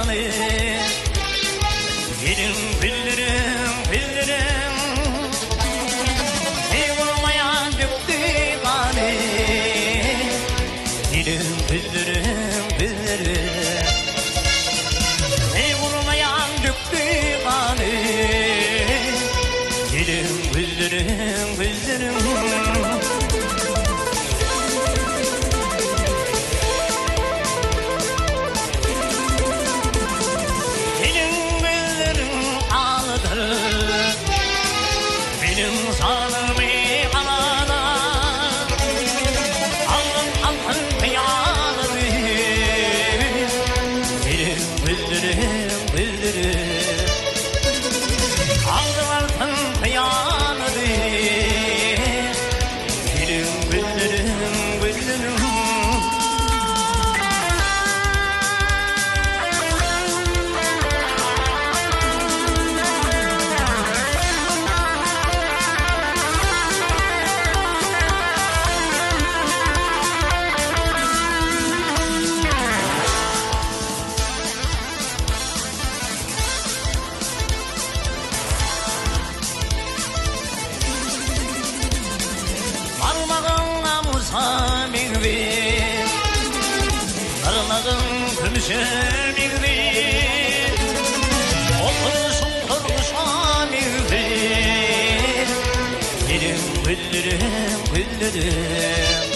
kanı. Gülüm güldürüm güldürüm, ey vurmayan döktü kanı. Gülüm güldürüm güldürüm, ey vurmayan döktü kanı. Gülüm güldürüm güldürüm. Benim zalimi anana alın alın kıyamadı. Benim bildirim bildirim alın alın kıyamadı. Benim bildirim bildirim. Parmağına musa bir bir, parmağın gümüşe bir bir, otursun kurmuşa bir bir. Gülüm güldürüm güldürüm,